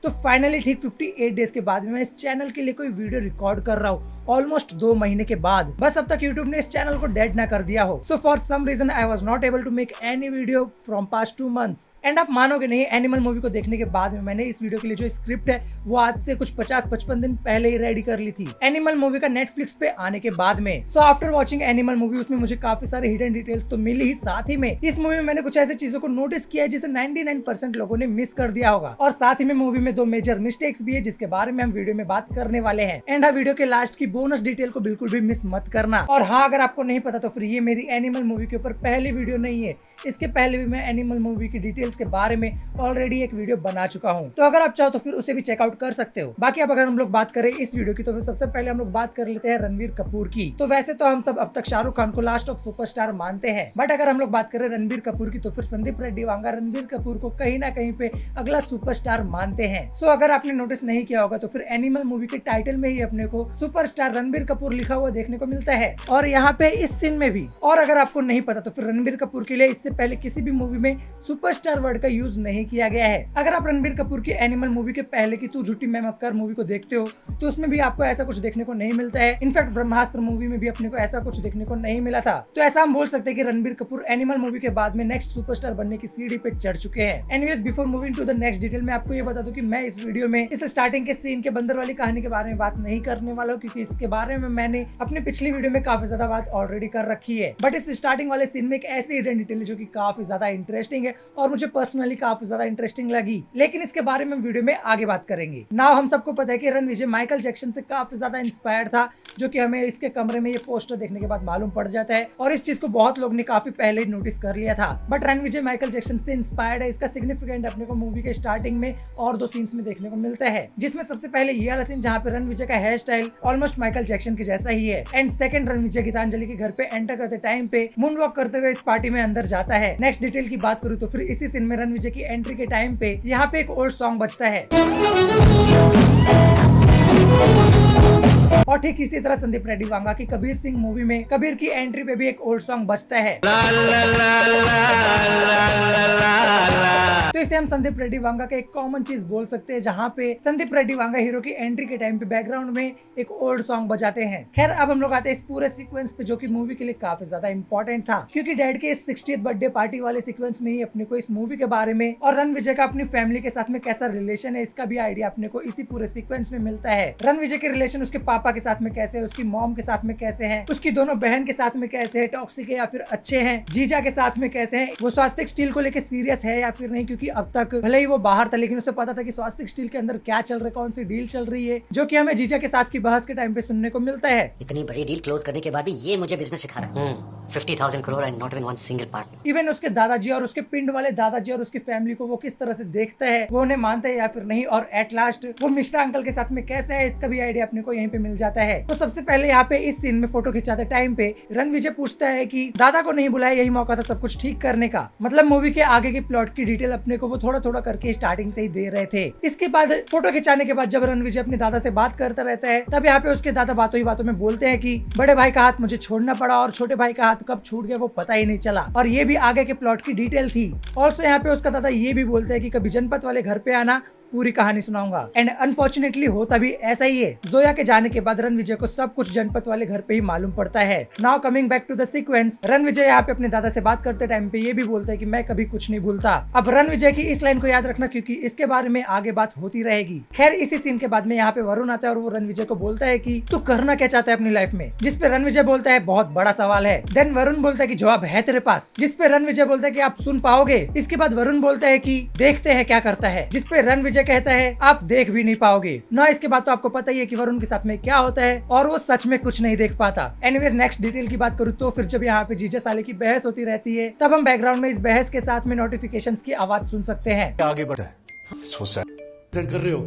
तो फाइनली ठीक 58 डेज के बाद में मैं इस चैनल के लिए कोई वीडियो रिकॉर्ड कर रहा हूँ, ऑलमोस्ट 2 महीने के बाद। बस अब तक यूट्यूब ने इस चैनल को डेड ना कर दिया हो। So for some reason I was not able to make any video from past 2 months. And आप मानोगे नहीं, एनिमल मूवी को देखने के बाद में मैंने इस वीडियो के लिए जो स्क्रिप्ट है वो आज से कुछ 50-55 दिन पहले ही रेडी कर ली थी, एनिमल मूवी का नेटफ्लिक्स पे आने के बाद में। So after watching animal movie उसमें मुझे काफी सारे हिडन डिटेल्स तो मिली ही, साथ ही में इस मूवी में मैंने कुछ ऐसी चीजों को नोटिस किया है जिसे 99% लोगों ने मिस कर दिया होगा। और साथ ही में मूवी में 2 मेजर मिस्टेक्स भी है जिसके बारे में हम वीडियो में बात करने वाले हैं। एंड हाँ, वीडियो के लास्ट की बोनस डिटेल को बिल्कुल भी मिस मत करना। और हाँ, अगर आपको नहीं पता तो फिर ये मेरी एनिमल मूवी के ऊपर पहली वीडियो नहीं है, इसके पहले भी मैं एनिमल मूवी की डिटेल्स के बारे में ऑलरेडी एक वीडियो बना चुका हूँ, तो अगर आप चाहो तो फिर उसे भी चेकआउट कर सकते हो। बाकी अब अगर हम लोग बात करें इस वीडियो की तो फिर सबसे पहले हम लोग बात कर लेते हैं रणबीर कपूर की। तो वैसे तो हम सब अब तक शाहरुख खान को लास्ट ऑफ सुपरस्टार मानते हैं, बट अगर हम लोग बात करें रणबीर कपूर की तो फिर संदीप रेड्डी वांगा रणबीर कपूर को कहीं ना कहीं पे अगला सुपरस्टार मानते हैं। सो अगर आपने नोटिस नहीं किया होगा तो फिर एनिमल मूवी के टाइटल में ही अपने को सुपरस्टार रणबीर कपूर लिखा हुआ देखने को मिलता है, और यहाँ पे इस सीन में भी। और अगर आपको नहीं पता तो फिर रणबीर कपूर के लिए इससे पहले किसी भी मूवी में सुपरस्टार वर्ड का यूज नहीं किया गया है। अगर आप रणबीर कपूर की एनिमल मूवी के पहले की तू झूठी मैं मक्कार मूवी को देखते हो तो उसमें भी आपको ऐसा कुछ देखने को नहीं मिलता है। इनफैक्ट ब्रह्मास्त्र मूवी में भी अपने को ऐसा कुछ देखने को नहीं मिला था। तो ऐसा हम बोल सकते हैं कि रणबीर कपूर एनिमल मूवी के बाद में नेक्स्ट सुपरस्टार बनने की सीढ़ी पे चढ़ चुके हैं। Anyways, before moving to the next detail मैं आपको ये बता दूं कि मैं इस वीडियो में इस स्टार्टिंग के सीन के बंदर वाली कहानी के बारे में बात नहीं करने वाला हूँ, क्योंकि इसके बारे में मैंने अपनी पिछली वीडियो में काफी ज्यादा बात ऑलरेडी कर रखी है। बट इस स्टार्टिंग वाले सीन में एक ऐसी हिडन डिटेल है जो कि काफी ज्यादा इंटरेस्टिंग है और मुझे पर्सनली काफी ज्यादा इंटरेस्टिंग लगी, लेकिन इसके बारे में वीडियो में आगे बात करेंगे। नाउ हम सबको पता है कि रणविजय माइकल जैक्सन से काफी ज्यादा इंस्पायर्ड था, जो कि हमें इसके कमरे में ये पोस्टर देखने के बाद मालूम पड़ जाता है, और इस चीज को बहुत लोग ने काफी पहले ही नोटिस कर लिया था। बट रणविजय माइकल जैक्सन से इंस्पायर्ड है, इसका सिग्निफिकेंट अपने को मूवी के स्टार्टिंग में और 2 सीन्स में देखने को मिलता है, जिसमें सबसे पहले ये वाला सीन जहाँ पे रणविजय का hair style almost Michael Jackson के जैसा ही है। एंड सेकंड, रणविजय गीतांजलि के घर पे एंटर करते टाइम पे मून वॉक करते हुए इस पार्टी में अंदर जाता है। नेक्स्ट डिटेल की बात करूँ तो फिर इसी सीन में रणविजय की एंट्री के टाइम पे यहाँ पे एक ओल्ड सॉन्ग बजता है, और ठीक इसी तरह संदीप रेड्डी वांगा की कबीर सिंह मूवी में कबीर की एंट्री पे भी एक ओल्ड सॉन्ग बजता है। तो इसे हम संदीप रेड्डी वांगा का एक कॉमन चीज बोल सकते हैं, जहाँ पे संदीप रेड्डी वांगा हीरो की एंट्री के टाइम पे बैकग्राउंड में एक ओल्ड सॉन्ग बजाते हैं। खैर, अब हम लोग आते हैं इस पूरे सीक्वेंस पे, जो कि मूवी के लिए काफी ज्यादा इंपॉर्टेंट था, क्योंकि डैड के इस 60th बर्थडे पार्टी वाले सीक्वेंस में ही अपने को इस मूवी के बारे में और रणविजय का अपनी फैमिली के साथ में कैसा रिलेशन है इसका भी आइडिया अपने को इसी पूरे सीक्वेंस में मिलता है। रणविजय के रिलेशन उसके पापा के साथ में कैसे है, उसकी मॉम के साथ में कैसे है, उसकी दोनों बहन के साथ में कैसे है, टॉक्सिक है या फिर अच्छे हैं, जीजा के साथ में कैसे है, वो स्वास्तिक स्टील को लेकर सीरियस है या फिर नहीं, क्योंकि अब तक भले ही वो बाहर था लेकिन उसे पता था कि स्वास्तिक स्टील के अंदर क्या चल रहा है, कौन सी डील चल रही है, जो कि हमें जीजा के साथ की बहस के टाइम पे सुनने को मिलता है। इतनी बड़ी डील क्लोज करने के बाद भी ये मुझे बिजनेस सिखा रहा है। 50,000 crore and not even one single partner. Even उसके दादाजी और उसके पिंड वाले दादाजी और उसकी फैमिली को वो किस तरह से देखता है, वो उन्हें मानते हैं या फिर नहीं, और एट लास्ट वो मिश्रा अंकल के साथ में कैसे है, इसका भी आइडिया अपने को यहीं पे मिल जाता है। तो सबसे पहले यहाँ पे इस सीन में फोटो खिंचाते टाइम पे रणविजय पूछता है कि दादा को नहीं बुलाया, यही मौका था सब कुछ ठीक करने का। मतलब मूवी के आगे की प्लॉट की डिटेल अपने को वो थोड़ा थोड़ा करके स्टार्टिंग से ही दे रहे थे। इसके बाद फोटो खिंचाने के बाद जब रणविजय अपने दादा से बात करता रहता है, तब यहाँ पे उसके दादा बातों ही बातों में बोलते हैं कि बड़े भाई का हाथ मुझे छोड़ना पड़ा और छोटे भाई का हाथ कब छूट गया वो पता ही नहीं चला, और ये भी आगे के प्लॉट की डिटेल थी। ऑल्सो यहाँ पे उसका दादा ये भी बोलते हैं कि कभी जनपद वाले घर पे आना, पूरी कहानी सुनाऊंगा। एंड अनफॉर्चुनेटली होता भी ऐसा ही है। जोया के जाने के बाद रणविजय को सब कुछ जनपद वाले घर पे ही मालूम पड़ता है। Now coming back to the sequence, Ranvijay यहाँ पे अपने दादा से बात करते टाइम पे ये भी बोलता है कि मैं कभी कुछ नहीं भूलता। अब रणविजय की इस लाइन को याद रखना, क्योंकि इसके बारे में आगे बात होती रहेगी। खैर, इसी सीन के बाद में यहाँ पे वरुण आता है और वो रणविजय को बोलता है कि तू करना क्या चाहता है अपनी लाइफ में, जिस पे रणविजय बोलता है बहुत बड़ा सवाल है। देन वरुण बोलता है कि जवाब है तेरे पास, जिस पे रणविजय बोलता है कि आप सुन पाओगे। इसके बाद वरुण बोलता है कि देखते हैं क्या करता है, जिस पे रणविजय कहता है आप देख भी नहीं पाओगे ना। इसके बाद तो आपको पता ही है कि वरुण के साथ में क्या होता है, और वो सच में कुछ नहीं देख पाता। एनीवेज, नेक्स्ट डिटेल की बात करूँ तो फिर जब यहाँ पे जीजा साले की बहस होती रहती है, तब हम बैकग्राउंड में इस बहस के साथ में नोटिफिकेशंस की आवाज सुन सकते हैं। आगे बढ़ा है कर रहे हो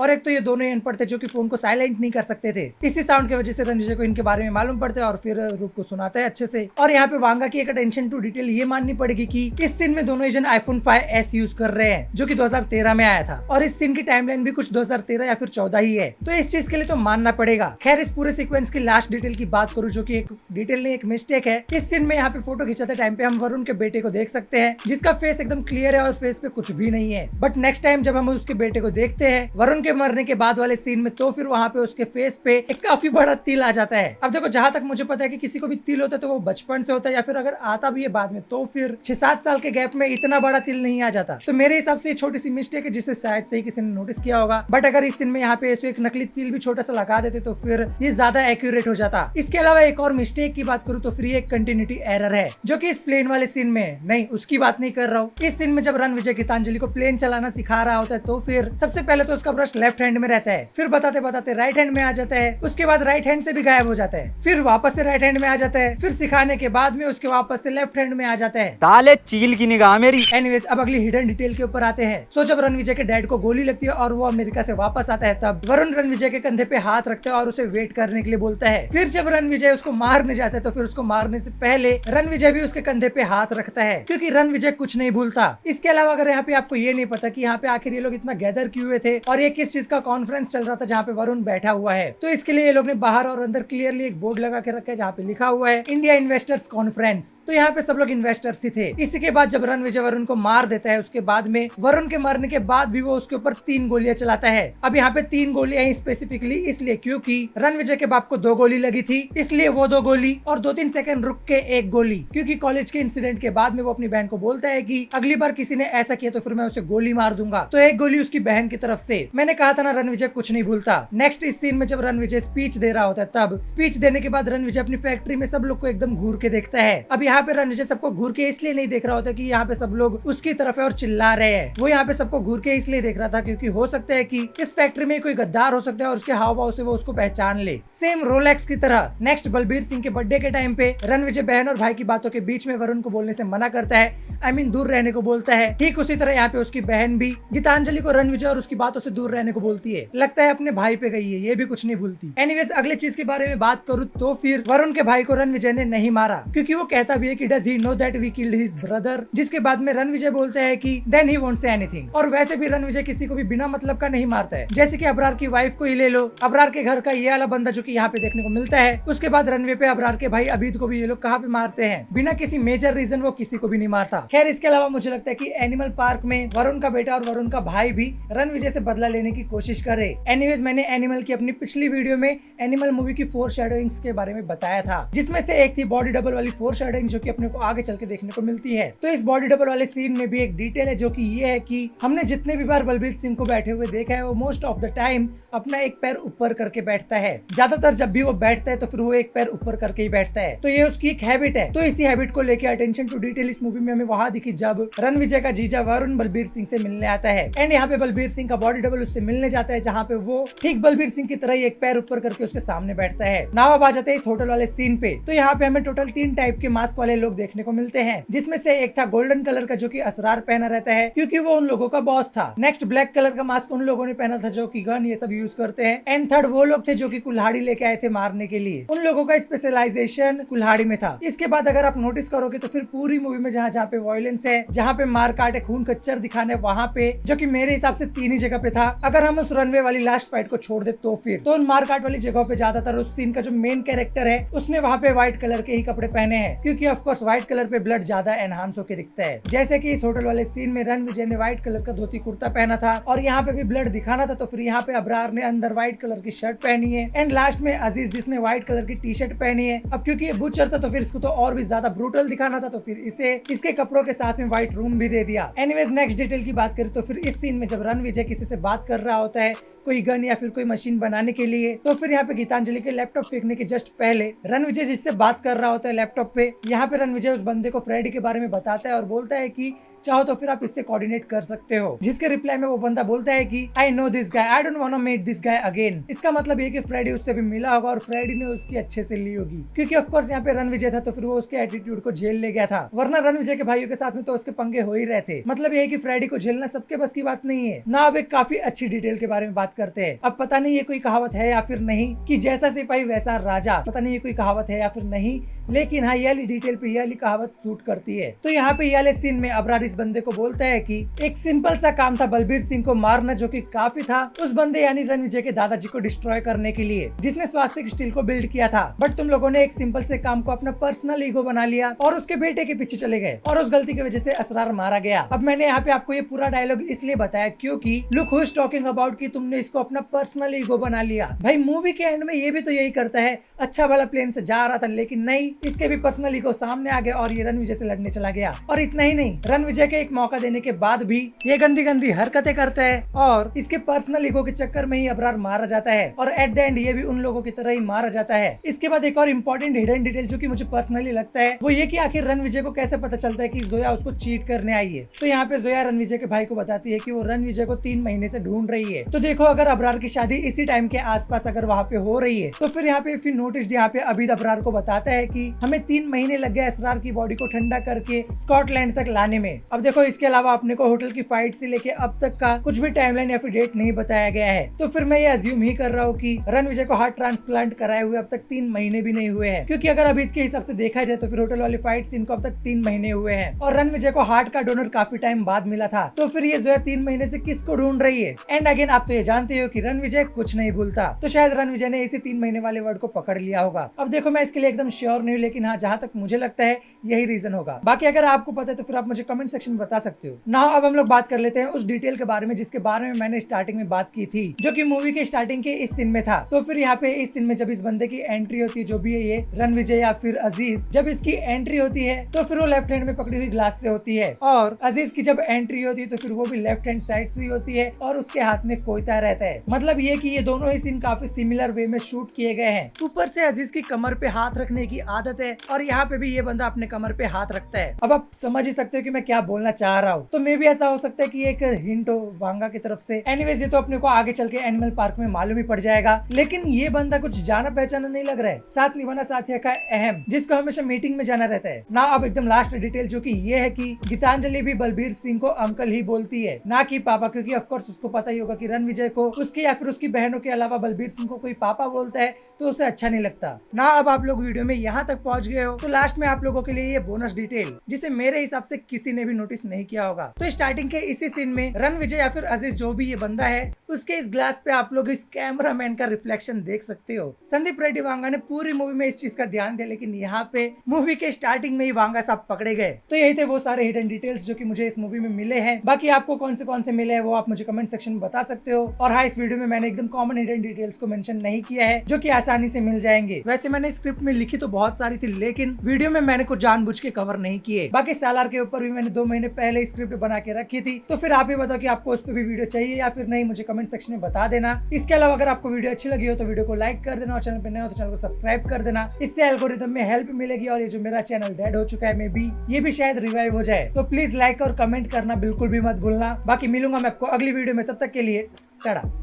और एक तो ये दोनों ही अनपढ़ थे जो कि फोन को साइलेंट नहीं कर सकते थे। इसी साउंड की वजह से रणविजय को इनके बारे में मालूम पड़ता है और फिर रूप को सुनाता है अच्छे से। और यहाँ पे वांगा की एक अटेंशन टू डिटेल ये माननी पड़ेगी कि इस सीन में दोनों ही जन iPhone 5s यूज कर रहे हैं जो कि 2013 में आया था और इस सीन की टाइमलाइन भी कुछ 2013 या फिर 14 ही है, तो इस चीज के लिए तो मानना पड़ेगा। खैर इस पूरे सीक्वेंस की लास्ट डिटेल की बात करूँ जो कि एक डिटेल नहीं एक मिस्टेक है। इस सीन में यहाँ पे फोटो खिंचाते टाइम पे हम वरुण के बेटे को देख सकते हैं जिसका फेस एकदम क्लियर है और फेस पे कुछ भी नहीं है। बट नेक्स्ट टाइम जब हम उसके बेटे को देखते हैं वरुण के मरने के बाद वाले सीन में, तो फिर वहाँ पे उसके फेस पे एक काफी बड़ा तिल आ जाता है। अब देखो जहां तक मुझे पता है कि किसी को भी तिल होता है तो वो बचपन से होता है या फिर अगर आता भी है बाद में तो फिर 6-7 साल के गैप में इतना बड़ा तिल नहीं आ जाता। तो मेरे हिसाब से ये छोटी सी मिस्टेक है जिसे शायद से ही किसी ने नोटिस किया होगा। बट अगर इस सीन में यहाँ पे एक नकली तिल भी छोटा सा लगा देते तो फिर ये ज्यादा एक्यूरेट हो जाता। इसके अलावा एक और मिस्टेक की बात करूँ तो फिर एक कंटिन्यूटी एरर है जो कि इस प्लेन वाले सीन में नहीं, उसकी बात नहीं कर रहा हूँ। इस सीन में जब रणविजय गीतांजलि को प्लेन चलाना सिखा रहा होता है तो फिर सबसे पहले तो उसका ब्रश लेफ्ट हैंड में रहता है, फिर बताते बताते राइट हैंड में आ जाता है, उसके बाद राइट हैंड से भी गायब हो जाता है, फिर वापस से राइट हैंड में आ जाता है, फिर सिखाने के बाद में उसके वापस से लेफ्ट हैंड में आ जाता है। ताले चील की निगाह मेरी। एनीवेज अब अगली हिडन डिटेल के ऊपर आते हैं। सो जब रणविजय के डैड को गोली लगती है और वो अमेरिका से वापस आता है तब वरुण रणविजय के कंधे पे हाथ रखता है और उसे वेट करने के लिए बोलता है। फिर जब रणविजय उसको मारने जाता है तो फिर उसको मारने से पहले रणविजय भी उसके कंधे पे हाथ रखता है क्योंकि रणविजय कुछ नहीं भूलता। इसके अलावा अगर यहाँ पे आपको ये नहीं पता कि यहाँ पे आखिर ये लोग इतना गैदर क्यों हुए थे और ये किस चीज का कॉन्फ्रेंस चल रहा था जहाँ पे वरुण बैठा हुआ है, तो इसके लिए ये लोग ने बाहर और अंदर क्लियरली एक बोर्ड लगा के रखा है जहाँ पे लिखा हुआ है इंडिया इन्वेस्टर्स कॉन्फ्रेंस। तो यहाँ पे सब लोग इन्वेस्टर्स ही थे। इसी के बाद जब रणविजय वरुण को मार देता है उसके बाद में वरुण के मरने के बाद भी वो उसके ऊपर 3 गोलियां चलाता है। अब यहाँ पे 3 गोलियां ही स्पेसिफिकली इसलिए क्योंकि रणविजय के बाप को 2 गोली लगी थी, इसलिए वो 2 गोली और 2-3 सेकंड रुक के 1 गोली, क्योंकि कॉलेज के इंसिडेंट के बाद में वो अपनी बहन को बोलता है कि अगली बार किसी ने ऐसा किया तो फिर मैं उसे गोली मार दूंगा। तो 1 गोली उसकी बहन की तरफ से। मैंने कहा था ना रणविजय कुछ नहीं भूलता। नेक्स्ट इस सीन में जब रणविजय स्पीच दे रहा होता है तब स्पीच देने के बाद रणविजय अपनी फैक्ट्री में सब लोग को एकदम घूर के देखता है। अब यहाँ पे रणविजय सबको घूर के इसलिए नहीं देख रहा होता कि यहाँ पे सब लोग उसकी तरफ है और चिल्ला रहे हैं। वो यहाँ पे सबको घूर के इसलिए देख रहा था क्योंकि हो सकता है कि इस फैक्ट्री में कोई गद्दार हो सकता है और उसके हाव भाव से वो उसको पहचान ले, सेम रोलेक्स की तरह। नेक्स्ट बलबीर सिंह के बर्थडे के टाइम पे रणविजय बहन और भाई की बातों के बीच में वरुण को बोलने से मना करता है, आई मीन दूर रहने को बोलता है। ठीक उसी तरह यहाँ पे उसकी बहन भी गीतांजलि को रणविजय और उसकी बातों से दूर रहने को बोलती है। लगता है अपने भाई पे गई है, ये भी कुछ नहीं भूलती। एनीवेज अगले चीज के बारे में बात करूँ तो फिर वरुण के भाई को रणविजय ने नहीं मारा क्योंकि वो कहता भी है कि does he know that we killed his brother, जिसके बाद में रणविजय बोलता है कि then he won't say anything. और वैसे भी रणविजय किसी को भी बिना मतलब का नहीं मारता है। जैसे कि अबरार की वाइफ को ही ले लो, अबरार के घर का ये वाला बंदा जो कि यहाँ पे देखने को मिलता है, उसके बाद रनवे पे अबरार के भाई अबीद को भी ये लोग कहाँ पे मारते हैं, बिना किसी मेजर रीजन वो किसी को भी नहीं मारता। खैर इसके अलावा मुझे लगता है कि एनिमल पार्क में वरुण का बेटा और वरुण का भाई भी रणविजय से बदला लेने की कोशिश करे। एनीवेज मैंने एनिमल की अपनी पिछली वीडियो में एनिमल मूवी की फोरशैडोइंग्स के बारे में बताया था, जिसमें से एक थी बॉडी डबल वाली फोरशैडोइंग जो कि अपने को आगे चल के देखने को मिलती है। तो इस बॉडी डबल वाले सीन में भी एक डिटेल है जो कि ये है कि हमने जितने भी बार बलबीर सिंह को बैठे हुए देखा है वो मोस्ट ऑफ द टाइम अपना एक पैर ऊपर करके बैठता है। ज्यादातर जब भी वो बैठता है तो फिर वो एक पैर ऊपर करके ही बैठता है, तो ये उसकी एक हैबिट है। तो इसी हैबिट को लेके अटेंशन टू डिटेल इस मूवी में हमें वहां दिखी जब रणविजय का जीजा वरुण बलबीर सिंह से मिलने आता है एंड यहाँ पे बलबीर सिंह का बॉडी डबल उससे मिलने जाता है, जहाँ पे वो ठीक बलबीर सिंह की तरह ही एक पैर ऊपर करके उसके सामने बैठता है। नाव अब आ जाते हैं इस होटल वाले सीन पे। तो यहाँ पे हमें टोटल 3 टाइप के मास्क वाले लोग देखने को मिलते हैं, जिसमें से एक था गोल्डन कलर का जो कि असरार पहना रहता है क्योंकि वो उन लोगों का बॉस था। नेक्स्ट ब्लैक कलर का मास्क उन लोगों ने पहना था जो कि गन ये सब यूज करते हैं एंड थर्ड वो लोग थे जो कि कुल्हाड़ी लेके आए थे मारने के लिए। उन लोगों का स्पेशलाइजेशन कुल्हाड़ी में था। इसके बाद अगर आप नोटिस करोगे तो फिर पूरी मूवी में जहाँ जहाँ पे वायलेंस है, जहाँ पे मार काट है, खून कच्चर दिखाने वहाँ पे, जो कि मेरे हिसाब से 3 ही जगह पे था। अगर हम उस रनवे वाली लास्ट फाइट को छोड़ दे तो फिर तो उन मार काट वाली जगह पे ज्यादातर उस सीन का जो मेन कैरेक्टर है उसने वहाँ पे व्हाइट कलर के ही कपड़े पहने हैं क्योंकि ऑफ कोर्स व्हाइट कलर पे ब्लड ज्यादा एनहांस होकर दिखता है। जैसे कि इस होटल वाले सीन में रणविजय ने व्हाइट कलर का धोती कुर्ता पहना था और यहाँ पे भी ब्लड दिखाना था, तो फिर यहाँ पे अबरार ने अंदर व्हाइट कलर की शर्ट पहनी है एंड लास्ट में अजीज जिसने व्हाइट कलर की टी शर्ट पहनी है। अब क्योंकि ये बुचर था तो फिर इसको तो और भी ज्यादा ब्रूटल दिखाना था, तो फिर इसे इसके कपड़ों के साथ में व्हाइट रूम भी दे दिया। एनीवेज नेक्स्ट डिटेल की बात करें तो फिर इस सीन में जब रणविजय किसी से बात कर रहा होता है कोई गन या फिर कोई मशीन बनाने के लिए, तो फिर यहाँ पे गीतांजलि के लैपटॉप फेंकने के जस्ट पहले रणविजय जिससे बात कर रहा होता है लैपटॉप पे, यहाँ पे रणविजय उस बंदे को फ्रेडी के बारे में बताता है और बोलता है कि चाहो तो फिर आप इससे कोऑर्डिनेट कर सकते हो, जिसके रिप्लाई में वो बंदा बोलता है कि I know this guy, I don't want to meet this guy again. इसका मतलब ये कि फ्रेडी उससे भी मिला होगा और फ्रेडी ने उसकी अच्छे से ली होगी क्योंकि ऑफ कोर्स यहाँ पे रणविजय था तो फिर वो उसके एटीट्यूड को झेल ले गया था, वरना रणविजय के भाइयों के साथ में तो उसके पंगे हो ही रहे थे। मतलब ये है कि फ्रेडी को झेलना सबके बस की बात नहीं है ना। अब एक काफी अच्छी डिटेल के बारे में बात करते हैं। अब पता नहीं ये कोई कहावत है या फिर नहीं कि जैसा सिपाही वैसा राजा, पता नहीं ये कोई कहावत है या फिर नहीं, लेकिन हाँ ये वाली डिटेल पे ये वाली कहावत सूट करती है। तो यहाँ पे ये वाले सीन में अबरार इस बंदे को बोलता है कि एक सिंपल सा काम था बलबीर सिंह को मारना, जो कि काफी था उस बंदे यानी रणविजय के दादाजी को डिस्ट्रॉय करने के लिए, जिसने स्वास्तिक स्टील को बिल्ड किया था। बट तुम लोगों ने एक सिंपल से काम को अपना पर्सनल ईगो बना लिया और उसके बेटे के पीछे चले गए और उस गलती की वजह से असरार मारा गया। अब मैंने यहाँ पे आपको ये पूरा डायलॉग इसलिए बताया क्योंकि look who is talking about कि तुमने इसको अपना पर्सनल ईगो बना लिया। भाई मूवी के एंड में ये भी तो यही करता है, अच्छा वाला प्लेन से जा रहा था लेकिन नहीं, इसके भी पर्सनल ईगो सामने आ गया और ये रणविजय से लड़ने चला गया। और इतना ही नहीं, रणविजय के एक मौका देने के बाद भी ये गंदी गंदी हरकतें करता है और इसके पर्सनल ईगो के चक्कर में ही अबरार मारा जाता है और एट द एंड ये भी उन लोगों की तरह ही मारा जाता है। इसके बाद एक और इम्पोर्टेंट हिडन डिटेल जो कि मुझे पर्सनली लगता है वो ये कि आखिर रणविजय को कैसे पता चलता है कि जोया उसको चीट करने आई है। तो यहाँ पे जोया रणविजय के भाई को बताती है कि वो रणविजय को 3 महीने से ढूंढ रही है। तो देखो अगर अबरार की शादी इसी टाइम के आसपास अगर वहाँ पे हो रही है तो फिर यहाँ पे फिर नोटिस यहाँ पे अबीद अबरार को बताता है कि हमें 3 महीने लग गए असरार की बॉडी को ठंडा करके स्कॉटलैंड तक लाने में। अब देखो इसके अलावा अपने को होटल की फाइट से लेके अब तक का कुछ भी टाइमलाइन या फिर डेट नहीं बताया गया है। तो फिर मैं ये अज्यूम ही कर रहा हूँ कि रणविजय को हार्ट ट्रांसप्लांट कराए हुए अब तक 3 महीने भी नहीं हुए हैं, क्योंकि अगर अबीद के हिसाब से देखा जाए तो फिर होटल वाली फाइट सीन को अब तक 3 महीने हुए हैं और रणविजय को हार्ट का डोनर काफी टाइम बाद मिला था। तो फिर ये जोया 3 महीने से किसको ढूंढ रही है? एंड अगेन आप तो ये जानते हो कि रणविजय कुछ नहीं भूलता, तो शायद रणविजय ने इसी 3 महीने वाले वर्ड को पकड़ लिया होगा। अब देखो मैं इसके लिए एकदम श्योर नहीं हूँ, लेकिन हाँ जहाँ तक मुझे लगता है यही रीजन होगा। बाकी अगर आपको पता है तो फिर आप मुझे कमेंट सेक्शन में बता सकते हो ना। अब हम लोग बात कर लेते हैं उस डिटेल के बारे में जिसके बारे में मैंने स्टार्टिंग में बात की थी, जो कि मूवी के स्टार्टिंग के इस सीन में था। तो फिर यहाँ पे इस सीन में जब इस बंदे की एंट्री होती है, जो भी है ये रणविजय या फिर अजीज, जब इसकी एंट्री होती है तो फिर वो लेफ्ट हैंड में पकड़ी हुई ग्लास से होती है और अजीज की जब एंट्री होती है तो फिर वो भी लेफ्ट हैंड साइड से होती है और उसके हाथ में कोयता रहता है। मतलब ये कि ये दोनों ही सीन काफी सिमिलर वे में शूट किए गए हैं। ऊपर से अजीज की कमर पे हाथ रखने की आदत है और यहाँ पे भी ये बंदा अपने कमर पे हाथ रखता है। अब आप समझ ही सकते हो कि मैं क्या बोलना चाह रहा हूँ। तो मे भी ऐसा हो सकता है कि एक हिंट हो वांगा की तरफ से। एनीवेज ये तो अपने को आगे चल के एनिमल पार्क में मालूम ही पड़ जाएगा, लेकिन ये बंदा कुछ जाना पहचाना नहीं लग रहा है। साथ निभाना साथिया का अहम, जिसको हमेशा मीटिंग में जाना रहता है ना। अब एकदम लास्ट डिटेल जो कि ये है कि गीतांजलि भी बलबीर सिंह को अंकल ही बोलती है, ना कि पापा, क्योंकि ऑफ कोर्स उसको पता ही होगा कि रणविजय को उसके या फिर उसकी बहनों के अलावा बलबीर सिंह को कोई पापा बोलता है तो उसे अच्छा नहीं लगता ना। अब आप लोग वीडियो में यहाँ तक पहुंच गए हो तो लास्ट में आप लोगों के लिए ये बोनस डिटेल, जिसे मेरे हिसाब से किसी ने भी नोटिस नहीं किया होगा। तो स्टार्टिंग के इसी सीन में रणविजय या फिर अजीज जो भी ये बंदा है, उसके इस ग्लास पे आप लोग इस कैमरामैन का रिफ्लेक्शन देख सकते हो। संदीप रेड्डी वांगा ने पूरी मूवी में इस चीज का ध्यान दिया, लेकिन यहाँ पे मूवी के स्टार्टिंग में ही वांगा साहब पकड़े गए। तो यही थे वो सारे हिडन डिटेल्स जो कि मुझे इस मूवी में मिले हैं। बाकी आपको कौन से मिले हैं वो आप मुझे कमेंट सेक्शन में बता सकते हो। और हाँ, इस वीडियो में मैंने एकदम कॉमन हिडन डिटेल्स को मेंशन नहीं किया है जो कि आसानी से मिल जाएंगे। वैसे मैंने स्क्रिप्ट में लिखी तो बहुत सारी थी, लेकिन वीडियो में मैंने कुछ जानबूझ के कवर नहीं किए। बाकी सालार के ऊपर भी मैंने 2 महीने पहले स्क्रिप्ट बना के रखी थी। तो फिर आप ही बताओ कि आपको उस पर भी वीडियो चाहिए या फिर नहीं, मुझे कमेंट सेक्शन में बता देना। इसके अलावा अगर आपको वीडियो अच्छी लगी हो तो वीडियो को लाइक कर देना और चैनल पे नए हो तो चैनल को सब्सक्राइब कर देना। इससे एल्गोरिथम में हेल्प मिलेगी और ये जो मेरा चैनल डेड हो चुका है मे बी ये भी शायद रिवाइव हो जाए। तो प्लीज लाइक और कमेंट करना बिल्कुल भी मत भूलना। बाकी मिलूंगा मैं आपको अगली वीडियो में, तब तक के लिए टाटा।